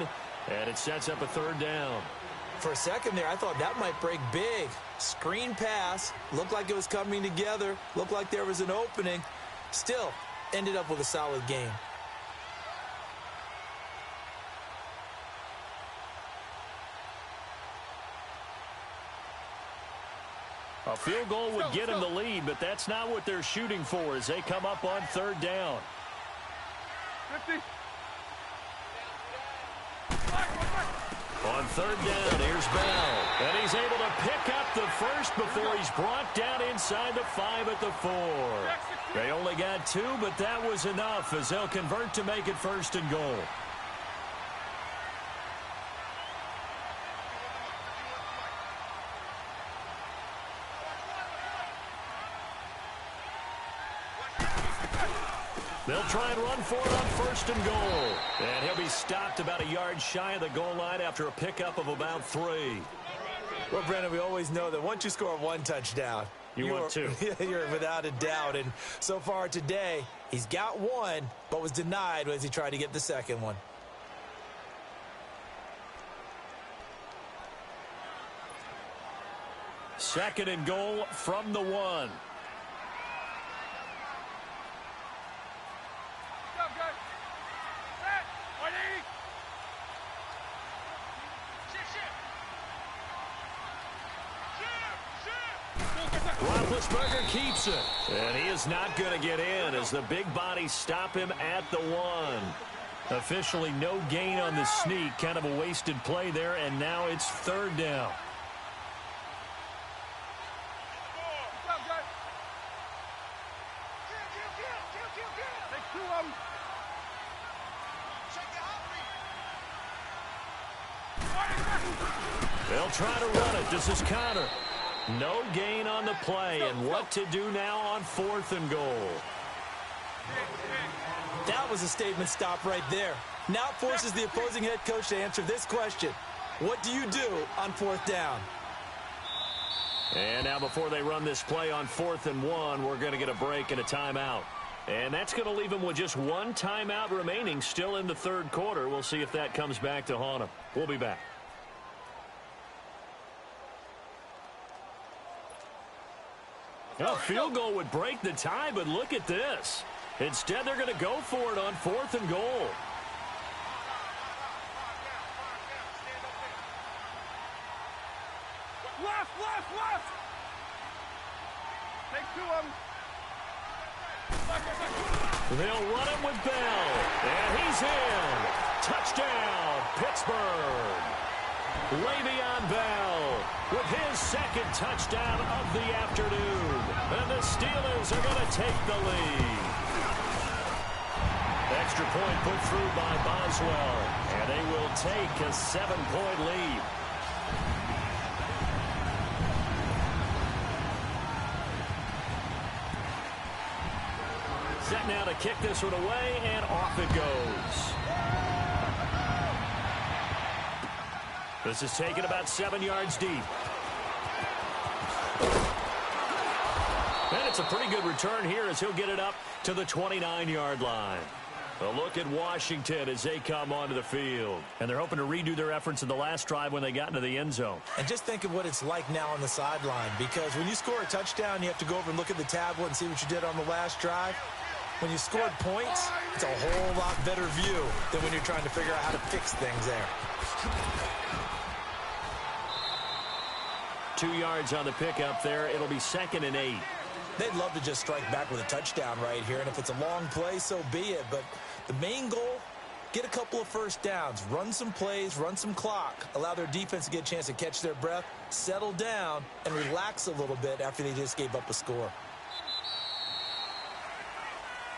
and it sets up a third down. For a second there, I thought that might break big. Screen pass. Looked like it was coming together. Looked like there was an opening. Still, ended up with a solid game. A field goal would get them the lead, but that's not what they're shooting for as they come up on third down. 50. On third down, here's Bell. And he's able to pick up the first before he's brought down inside the 5 at the 4. They only got 2, but that was enough as they'll convert to make it first and goal. They'll try and run for it on first and goal. And he'll be stopped about a yard shy of the goal line after a pickup of about 3. Well, Brandon, we always know that once you score 1 touchdown, you want 2. You're without a doubt. And so far today, he's got 1, but was denied as he tried to get the second one. Second and goal from the 1. Roethlisberger keeps it. And he is not going to get in as the big bodies stop him at the 1. Officially no gain on the sneak. Kind of a wasted play there, and now it's third down. They'll try to run it. This is Connor. No gain on the play, and what to do now on 4th and goal. That was a statement stop right there. Now it forces the opposing head coach to answer this question. What do you do on 4th down? And now before they run this play on 4th and 1, we're going to get a break and a timeout. And that's going to leave them with just 1 timeout remaining still in the third quarter. We'll see if that comes back to haunt them. We'll be back. A field goal would break the tie, but look at this. Instead, they're going to go for it on 4th and goal. Left. Take 2 of them. They'll run him with Bell. And he's in. Touchdown, Pittsburgh. Le'Veon Bell with his second touchdown of the afternoon. And the Steelers are going to take the lead. Extra point put through by Boswell. And they will take a 7-point lead. Set now to kick this one away, and off it goes. This is taken about 7 yards deep. And it's a pretty good return here as he'll get it up to the 29-yard line. A look at Washington as they come onto the field. And they're hoping to redo their efforts in the last drive when they got into the end zone. And just think of what it's like now on the sideline, because when you score a touchdown, you have to go over and look at the tablet and see what you did on the last drive. When you scored points, it's a whole lot better view than when you're trying to figure out how to fix things there. 2 yards on the pickup there. It'll be 2nd and 8. They'd love to just strike back with a touchdown right here, and if it's a long play, so be it. But the main goal, get a couple of first downs, run some plays, run some clock, allow their defense to get a chance to catch their breath, settle down, and relax a little bit after they just gave up a score.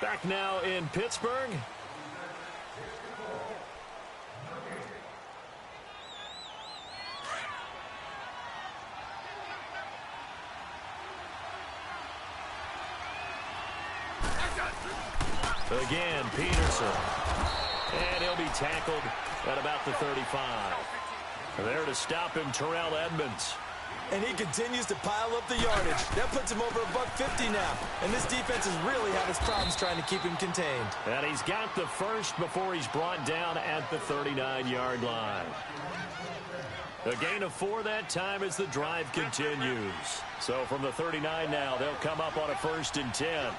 Back now in Pittsburgh. Again, Peterson. And he'll be tackled at about the 35. There to stop him, Terrell Edmonds. And he continues to pile up the yardage. That puts him over $150 now. And this defense has really had its problems trying to keep him contained. And he's got the first before he's brought down at the 39-yard line. A gain of 4 that time as the drive continues. So from the 39 now, they'll come up on a 1st and 10.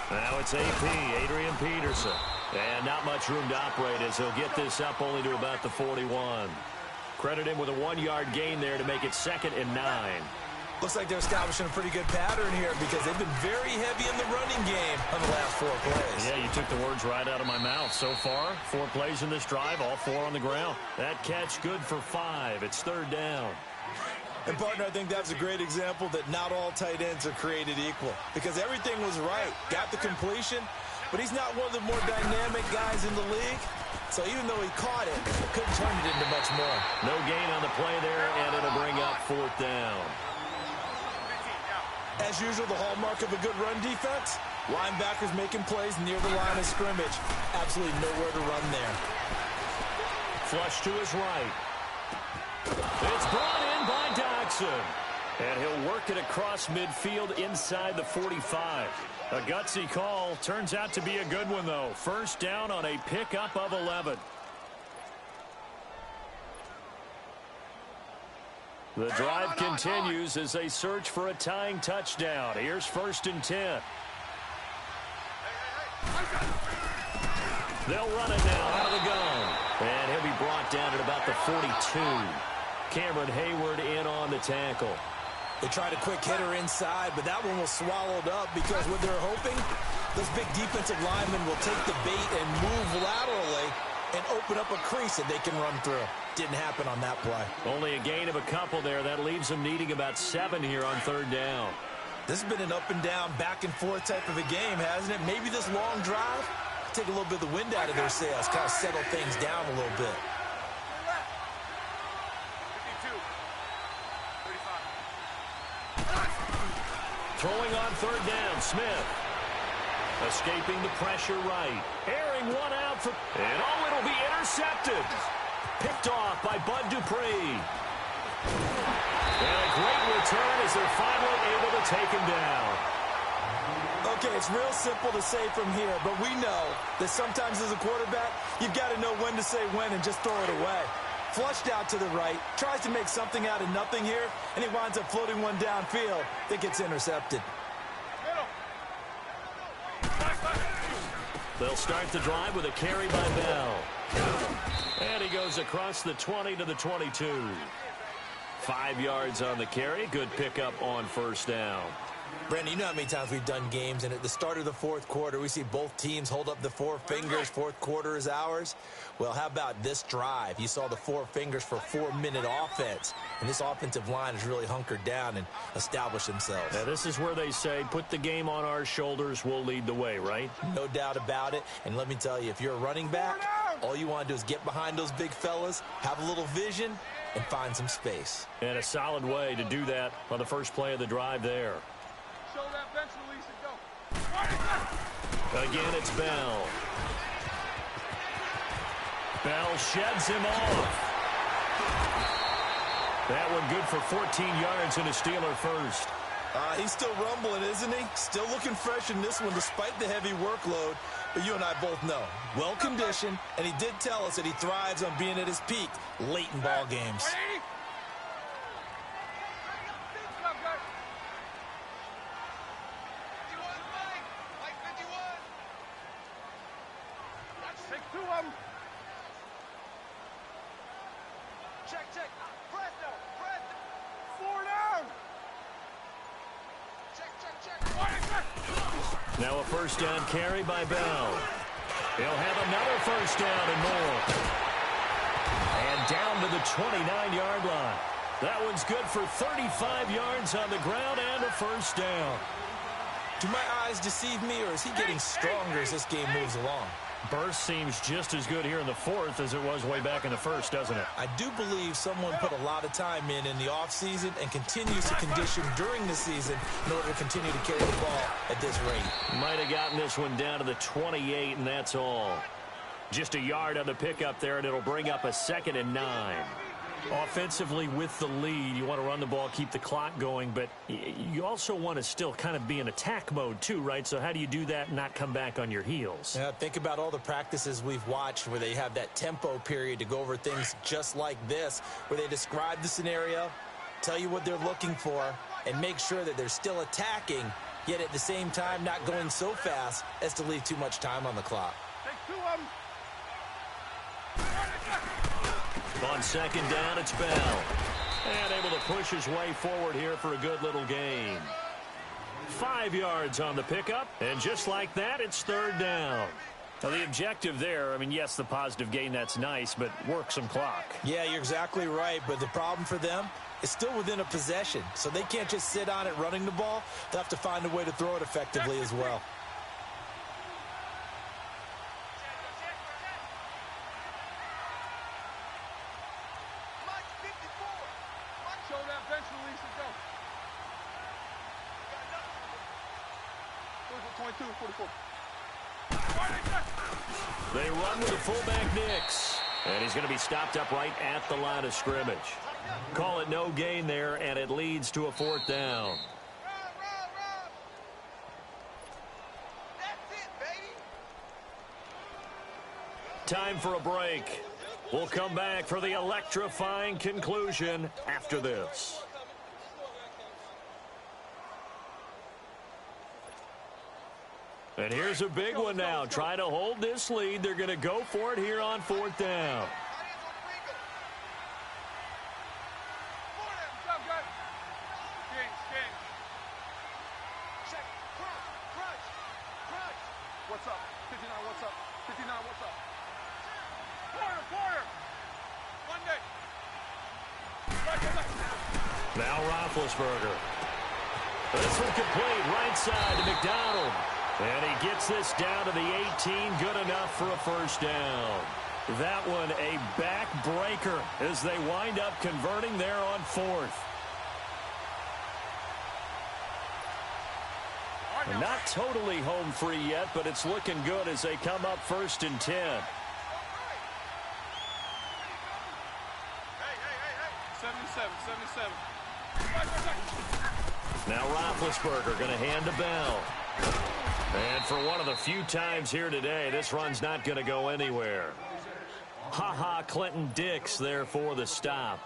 Now it's AP, Adrian Peterson. And not much room to operate as he'll get this up only to about the 41. Credit him with a 1-yard gain there to make it 2nd and 9. Looks like they're establishing a pretty good pattern here because they've been very heavy in the running game on the last 4 plays. Yeah, you took the words right out of my mouth. So far, 4 plays in this drive, all 4 on the ground. That catch good for 5. It's 3rd down. And, partner, I think that's a great example that not all tight ends are created equal because everything was right. Got the completion, but he's not one of the more dynamic guys in the league. So even though he caught it, couldn't turn it into much more. No gain on the play there, and it'll bring up 4th down. As usual, the hallmark of a good run defense, linebackers making plays near the line of scrimmage. Absolutely nowhere to run there. Flush to his right. It's brought in by Dodson. And he'll work it across midfield inside the 45. A gutsy call. Turns out to be a good one, though. 1st down on a pickup of 11. The drive continues as they search for a tying touchdown. Here's 1st and 10. They'll run it now out of the gun. And he'll be brought down at about the 42. Cameron Hayward in on the tackle. They tried a quick hitter inside, but that one was swallowed up because what they're hoping, those big defensive linemen will take the bait and move laterally and open up a crease that they can run through. Didn't happen on that play. Only a gain of a couple there. That leaves them needing about 7 here on 3rd down. This has been an up and down, back and forth type of a game, hasn't it? Maybe this long drive, take a little bit of the wind out of their sails, kind of settle things down a little bit. Throwing on 3rd down, Smith. Escaping the pressure right. Airing one out for... And oh, it'll be intercepted. Picked off by Bud Dupree. And a great return as they're finally able to take him down. Okay, it's real simple to say from here, but we know that sometimes as a quarterback, you've got to know when to say when and just throw it away. Flushed out to the right, tries to make something out of nothing here, and he winds up floating one downfield that gets intercepted. They'll start the drive with a carry by Bell. And he goes across the 20 to the 22. 5 yards on the carry. Good pickup on 1st down. Brandon, you know how many times we've done games, and at the start of the fourth quarter, we see both teams hold up the four fingers, fourth quarter is ours. Well, how about this drive? You saw the four fingers for 4-minute offense, and this offensive line has really hunkered down and established themselves. Now, this is where they say, put the game on our shoulders, we'll lead the way, right? No doubt about it, and let me tell you, if you're a running back, all you want to do is get behind those big fellas, have a little vision, and find some space. And a solid way to do that on the first play of the drive there. Show that bench release and go. Again, it's Bell. Bell sheds him off. That one good for 14 yards and a Steeler first. He's still rumbling, isn't he? Still looking fresh in this one despite the heavy workload. But you and I both know, well-conditioned, and he did tell us that he thrives on being at his peak late in ball games. Now a first down carry by Bell. He'll have another first down and more. And down to the 29-yard line. That one's good for 35 yards on the ground and a first down. Do my eyes deceive me, or is he getting stronger as this game moves along? Burst seems just as good here in the fourth as it was way back in the first, doesn't it? I do believe someone put a lot of time in the offseason and continues to condition during the season in order to continue to carry the ball at this rate. Might have gotten this one down to the 28, and that's all. Just a yard on the pickup there, and it'll bring up a 2nd and 9. Offensively with the lead, you want to run the ball, keep the clock going, but you also want to still kind of be in attack mode too, right? So how do you do that and not come back on your heels? Yeah, think about all the practices we've watched where they have that tempo period to go over things just like this, where they describe the scenario, tell you what they're looking for, and make sure that they're still attacking, yet at the same time not going so fast as to leave too much time on the clock. Take two of them. On second down, it's Bell. And able to push his way forward here for a good little gain. 5 yards on the pickup, and just like that, it's third down. Now, the objective there, I mean, yes, the positive gain, that's nice, but work some clock. Yeah, you're exactly right, but the problem for them is still within a possession, so they can't just sit on it running the ball. They'll have to find a way to throw it effectively as well. Show that bench release and go. 22, 44. They run with the fullback Nix, and he's going to be stopped up right at the line of scrimmage. Call it no gain there, and it leads to a fourth down. That's it, baby. Time for a break. We'll come back for the electrifying conclusion after this. And here's a big one now. Trying to hold this lead. They're going to go for it here on fourth down. What's up? 59, what's up? 59, what's up? Corner! Monday! Now Roethlisberger. This one complete, right side to McDonald. And he gets this down to the 18, good enough for a first down. That one a backbreaker as they wind up converting there on fourth. Not totally home free yet, but it's looking good as they come up 1st and 10. 77. Now Roethlisberger going to hand to Bell. And for one of the few times here today, this run's not going to go anywhere. Clinton Dix there for the stop.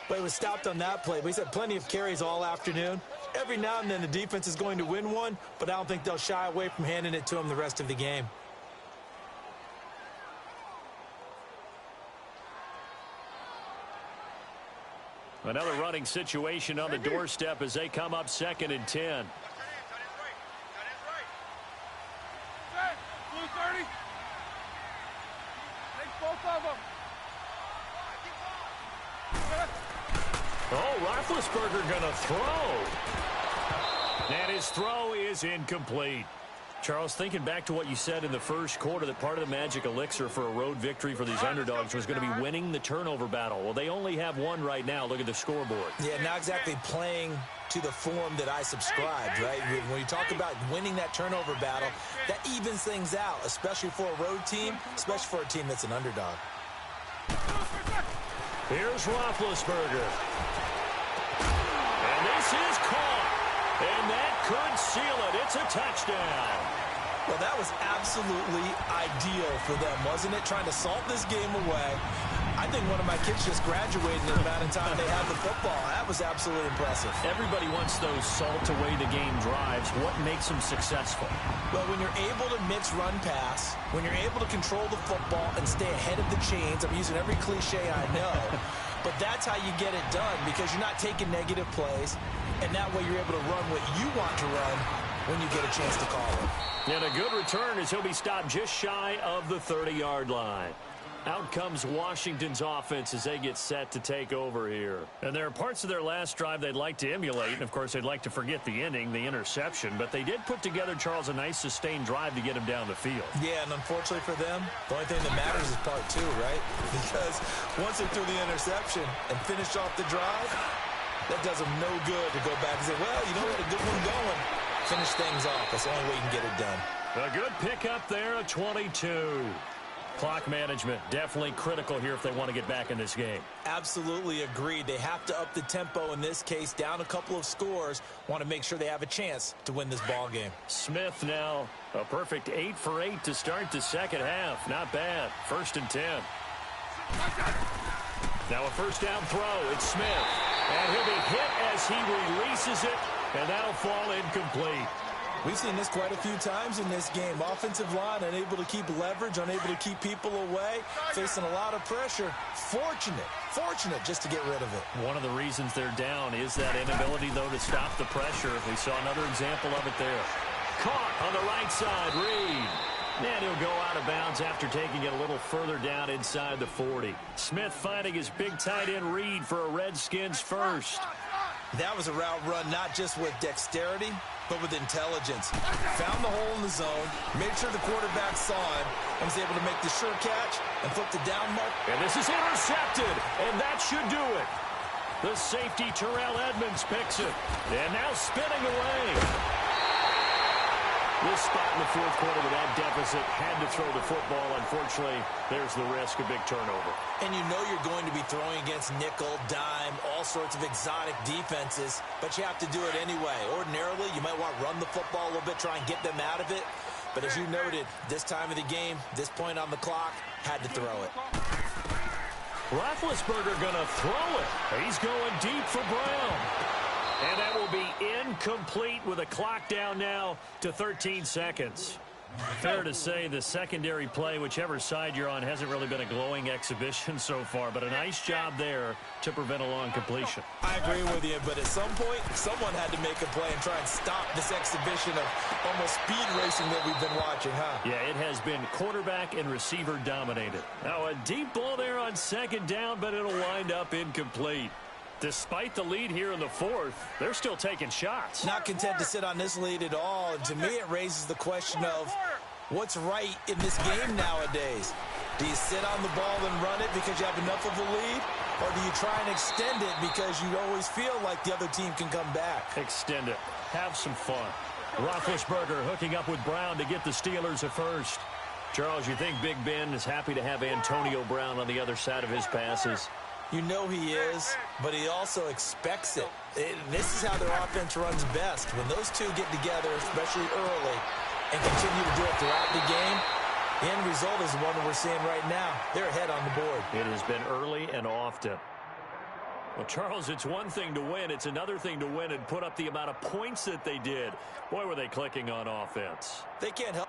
But he was stopped on that play, but he's had plenty of carries all afternoon. Every now and then the defense is going to win one, but I don't think they'll shy away from handing it to him the rest of the game. Another running situation on the doorstep as they come up 2nd and 10. Blue 30. Take both of them. Oh, Roethlisberger going to throw. And his throw is incomplete. Charles, thinking back to what you said in the first quarter, that part of the magic elixir for a road victory for these underdogs was going to be winning the turnover battle. Well, they only have one right now. Look at the scoreboard. Yeah, not exactly playing to the form that I subscribed, right? When you talk about winning that turnover battle, that evens things out, especially for a road team, especially for a team that's an underdog. Here's Roethlisberger. And this is caught. And that could seal it. It's a touchdown. Well, that was absolutely ideal for them, wasn't it? Trying to salt this game away. I think one of my kids just graduated in the amount of time they had the football. That was absolutely impressive. Everybody wants those salt-away-the-game drives. What makes them successful? Well, when you're able to mix run-pass, when you're able to control the football and stay ahead of the chains, I'm using every cliche I know, but that's how you get it done because you're not taking negative plays, and that way you're able to run what you want to run when you get a chance to call it. And a good return as he'll be stopped just shy of the 30-yard line. Out comes Washington's offense as they get set to take over here. And there are parts of their last drive they'd like to emulate. And, of course, they'd like to forget the ending, the interception. But they did put together, Charles, a nice sustained drive to get him down the field. Yeah, and unfortunately for them, the only thing that matters is part two, right? Because once they threw the interception and finished off the drive, that does them no good to go back and say, well, you know, we had a good one going. Finish things off. That's the only way you can get it done. A good pickup there at 22. Clock management, definitely critical here if they want to get back in this game. Absolutely agreed. They have to up the tempo in this case, down a couple of scores. Want to make sure they have a chance to win this ball game. Smith now a perfect 8 for 8 to start the second half. Not bad. 1st and 10. Now a first down throw. It's Smith. And he'll be hit as he releases it, and that'll fall incomplete. We've seen this quite a few times in this game. Offensive line unable to keep leverage, unable to keep people away, facing a lot of pressure. Fortunate just to get rid of it. One of the reasons they're down is that inability, though, to stop the pressure. We saw another example of it there. Caught on the right side, Reed. And he'll go out of bounds after taking it a little further down inside the 40. Smith finding his big tight end Reed for a Redskins first. That was a route run not just with dexterity, but with intelligence. Found the hole in the zone, made sure the quarterback saw him, and was able to make the sure catch and flip the down mark. And this is intercepted, and that should do it. The safety, Terrell Edmonds, picks it. And now spinning away. This spot in the fourth quarter with that deficit, had to throw the football. Unfortunately, there's the risk of big turnover. And you know you're going to be throwing against nickel, dime, all sorts of exotic defenses, but you have to do it anyway. Ordinarily, you might want to run the football a little bit, try and get them out of it. But as you noted, this time of the game, this point on the clock, had to throw it. Roethlisberger going to throw it. He's going deep for Brown. And that will be incomplete with a clock down now to 13 seconds. Fair to say the secondary play, whichever side you're on, hasn't really been a glowing exhibition so far, but a nice job there to prevent a long completion. I agree with you, but at some point, someone had to make a play and try and stop this exhibition of almost speed racing that we've been watching, huh? Yeah, it has been quarterback and receiver dominated. Now a deep ball there on second down, but it'll wind up incomplete. Despite the lead here in the fourth, they're still taking shots. Not content to sit on this lead at all. And to me, it raises the question of what's right in this game nowadays. Do you sit on the ball and run it because you have enough of a lead? Or do you try and extend it because you always feel like the other team can come back? Extend it. Have some fun. Roethlisberger hooking up with Brown to get the Steelers at first. Charles, you think Big Ben is happy to have Antonio Brown on the other side of his passes? You know he is, but he also expects it. This is how their offense runs best. When those two get together, especially early, and continue to do it throughout the game, the end result is the one that we're seeing right now. They're ahead on the board. It has been early and often. Well, Charles, it's one thing to win. It's another thing to win and put up the amount of points that they did. Boy, were they clicking on offense. They can't help